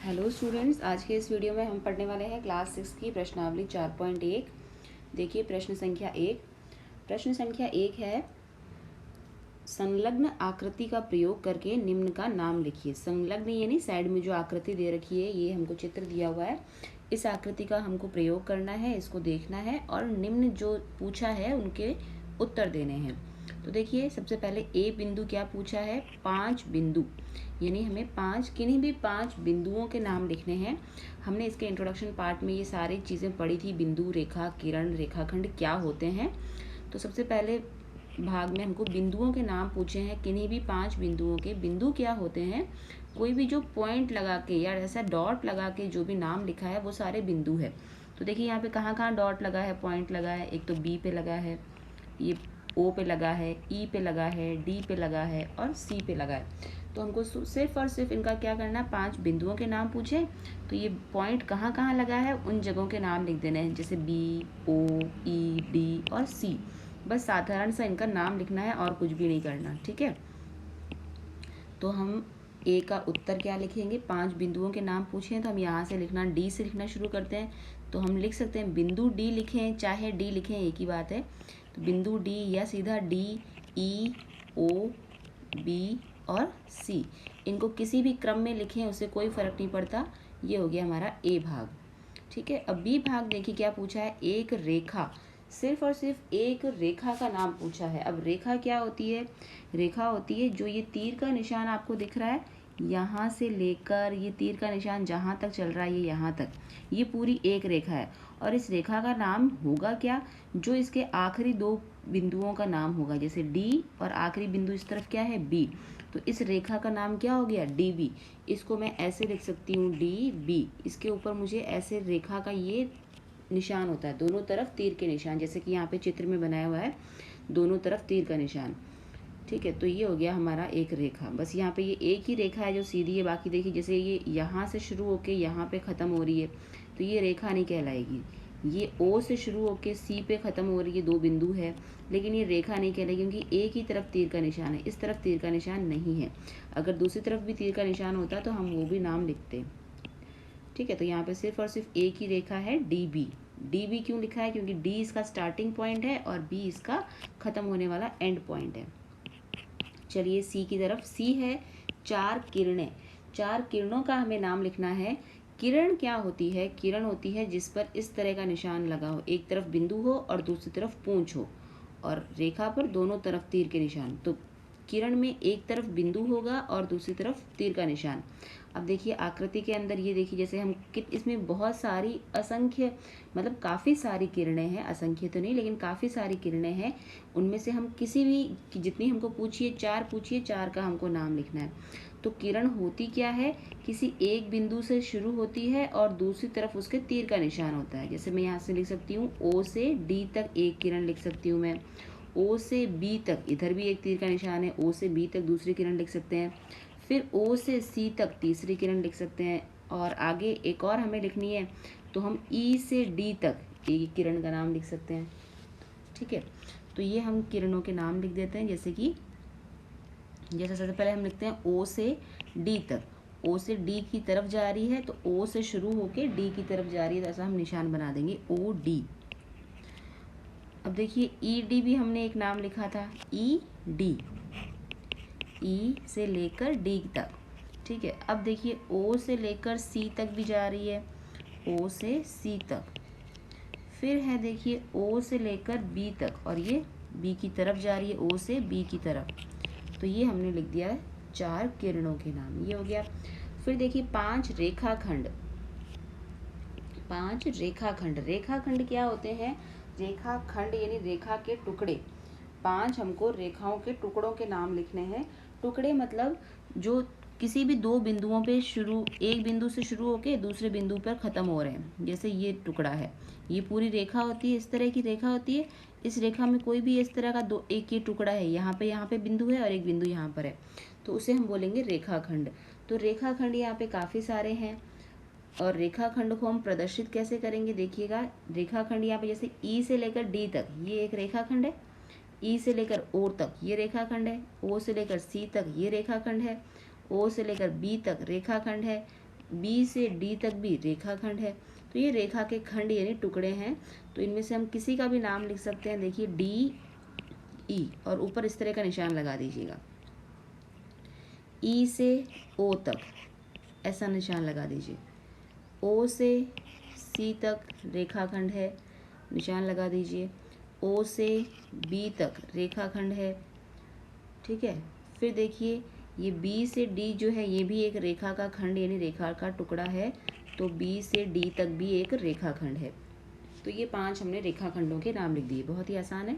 Hello students, आज के इस वीडियो में हम पढ़ने वाले हैं क्लास 6 की प्रश्नावली 4.1। देखिए प्रश्न संख्या 1। प्रश्न संख्या 1 है, संलग्न आकृति का प्रयोग करके निम्न का नाम लिखिए। संलग्न यानी साइड में जो आकृति दे रखी है, ये हमको चित्र दिया हुआ है, इस आकृति का हमको प्रयोग करना है, इसको देखना है और निम्न जो पूछा है उनके उत्तर देने हैं। तो देखिए सबसे पहले ए बिंदु क्या पूछा है, 5 बिंदु, यानी हमें किन्हीं भी 5 बिंदुओं के नाम लिखने हैं। हमने इसके इंट्रोडक्शन पार्ट में ये सारी चीज़ें पढ़ी थी, बिंदु, रेखा, किरण, रेखाखंड क्या होते हैं। तो सबसे पहले भाग में हमको बिंदुओं के नाम पूछे हैं, किन्हीं भी 5 बिंदुओं के। बिंदु क्या होते हैं, कोई भी जो पॉइंट लगा के या ऐसा डॉट लगा के जो भी नाम लिखा है वो सारे बिंदु है। तो देखिए यहाँ पे कहाँ कहाँ डॉट लगा है, पॉइंट लगा है। एक तो बी पे लगा है, ये ओ पे लगा है, ई पे लगा है, डी पे लगा है और सी पे लगा है। तो हमको सिर्फ और सिर्फ इनका क्या करना है, 5 बिंदुओं के नाम पूछे तो ये पॉइंट कहाँ कहाँ लगा है उन जगहों के नाम लिख देने हैं, जैसे बी, ओ, ई, डी और सी। बस साधारण सा इनका नाम लिखना है और कुछ भी नहीं करना, ठीक है। तो हम ए का उत्तर क्या लिखेंगे, 5 बिंदुओं के नाम पूछे हैं तो हम यहाँ से लिखना, डी से लिखना शुरू करते हैं। तो हम लिख सकते हैं बिंदु डी लिखें चाहे डी लिखें, एक ही बात है। तो बिंदु डी या सीधा डी, ई, ओ, बी और सी, इनको किसी भी क्रम में लिखें, उससे कोई फर्क नहीं पड़ता। ये हो गया हमारा ए भाग, ठीक है। अब बी भाग देखिए क्या पूछा है, एक रेखा, सिर्फ और सिर्फ एक रेखा का नाम पूछा है। अब रेखा क्या होती है, रेखा होती है जो ये तीर का निशान आपको दिख रहा है, यहाँ से लेकर ये तीर का निशान जहाँ तक चल रहा है ये यहाँ तक, ये पूरी एक रेखा है। और इस रेखा का नाम होगा क्या, जो इसके आखिरी 2 बिंदुओं का नाम होगा, जैसे डी और आखिरी बिंदु इस तरफ क्या है, बी। तो इस रेखा का नाम क्या हो गया, डी बी। इसको मैं ऐसे लिख सकती हूँ, डी बी। इसके ऊपर मुझे ऐसे रेखा का ये निशान होता है, दोनों तरफ तीर के निशान, जैसे कि यहाँ पे चित्र में बनाया हुआ है, दोनों तरफ तीर का निशान, ठीक है। तो ये हो गया हमारा एक रेखा। बस यहाँ पे ये एक ही रेखा है जो सीधी है, बाकी देखिए जैसे ये यहाँ से शुरू होके यहाँ पे ख़त्म हो रही है तो ये रेखा नहीं कहलाएगी। ये ओ से शुरू होके सी पे ख़त्म हो रही है, 2 बिंदु है, लेकिन ये रेखा नहीं कहलाएगी क्योंकि एक ही तरफ तीर का निशान है, इस तरफ तीर का निशान नहीं है। अगर दूसरी तरफ भी तीर का निशान होता तो हम वो भी नाम लिखते, ठीक है। तो यहाँ पे सिर्फ और सिर्फ एक ही रेखा है, डी बी। डी बी क्यों लिखा है, क्योंकि डी इसका स्टार्टिंग पॉइंट है और बी इसका ख़त्म होने वाला एंड पॉइंट है। चलिए सी की तरफ, सी है 4 किरणें। 4 किरणों का हमें नाम लिखना है। किरण क्या होती है, किरण होती है जिस पर इस तरह का निशान लगा हो, एक तरफ बिंदु हो और दूसरी तरफ पूंछ हो, और रेखा पर दोनों तरफ तीर के निशान। तो किरण में एक तरफ बिंदु होगा और दूसरी तरफ तीर का निशान। अब देखिए आकृति के अंदर ये देखिए, जैसे हम इसमें बहुत सारी असंख्य, मतलब काफ़ी सारी किरणें हैं, असंख्य तो नहीं लेकिन काफ़ी सारी किरणें हैं। उनमें से हम किसी भी, जितनी हमको पूछिए, 4 पूछिए, 4 का हमको नाम लिखना है। तो किरण होती क्या है, किसी एक बिंदु से शुरू होती है और दूसरी तरफ उसके तीर का निशान होता है। जैसे मैं यहाँ से लिख सकती हूँ, ओ से डी तक एक किरण लिख सकती हूँ मैं, ओ से बी तक इधर भी एक तीर का निशान है, ओ से बी तक दूसरी किरण लिख सकते हैं, फिर ओ से सी तक तीसरी किरण लिख सकते हैं, और आगे एक और हमें लिखनी है तो हम ई से डी तक एक किरण का नाम लिख सकते हैं, ठीक है। तो ये हम किरणों के नाम लिख देते हैं, जैसे सबसे पहले हम लिखते हैं ओ से डी तक, ओ से डी की तरफ जा रही है तो ओ से शुरू होके डी की तरफ जा रही है, तो ऐसा हम निशान बना देंगे ओ डी। अब देखिए ई डी भी हमने एक नाम लिखा था, ई डी, ई से लेकर डी तक, ठीक है। अब देखिए ओ से लेकर सी तक भी जा रही है, ओ से सी तक, फिर है देखिए ओ से लेकर बी तक और ये बी की तरफ जा रही है, ओ से बी की तरफ। तो ये हमने लिख दिया है 4 किरणों के नाम, ये हो गया। फिर देखिए 5 रेखाखंड। 5 रेखाखंड, रेखाखंड क्या होते हैं, रेखाखंड यानी रेखा के टुकड़े। 5 हमको रेखाओं के टुकड़ों के नाम लिखने हैं। टुकड़े मतलब जो किसी भी 2 बिंदुओं पे शुरू, एक बिंदु से शुरू होके दूसरे बिंदु पर ख़त्म हो रहे हैं, जैसे ये टुकड़ा है, ये पूरी रेखा होती है, इस तरह की रेखा होती है। इस रेखा में कोई भी इस तरह का एक ये टुकड़ा है, यहाँ पे बिंदु है और एक बिंदु यहाँ पर है, तो उसे हम बोलेंगे रेखाखंड। तो रेखाखंड यहाँ पे काफ़ी सारे हैं, और रेखाखंड को हम प्रदर्शित कैसे करेंगे, देखिएगा रेखाखंड यहाँ पे जैसे ई से लेकर डी तक ये एक रेखाखंड है, ई से लेकर ओ तक ये रेखाखंड है, ओ से लेकर सी तक ये रेखाखंड है, ओ से लेकर बी तक रेखाखंड है, बी से डी तक भी रेखाखंड है। तो ये रेखा के खंड यानी टुकड़े हैं, तो इनमें से हम किसी का भी नाम लिख सकते हैं। देखिए डी ई, और ऊपर इस तरह का निशान लगा दीजिएगा। ई से ओ तक ऐसा निशान लगा दीजिए। ओ से सी तक रेखाखंड है, निशान लगा दीजिए। ओ से बी तक रेखाखंड है, ठीक है। फिर देखिए ये बी से डी जो है ये भी एक रेखा का खंड यानी रेखा का टुकड़ा है, तो बी से डी तक भी एक रेखाखंड है। तो ये 5 हमने रेखाखंडों के नाम लिख दिए, बहुत ही आसान है।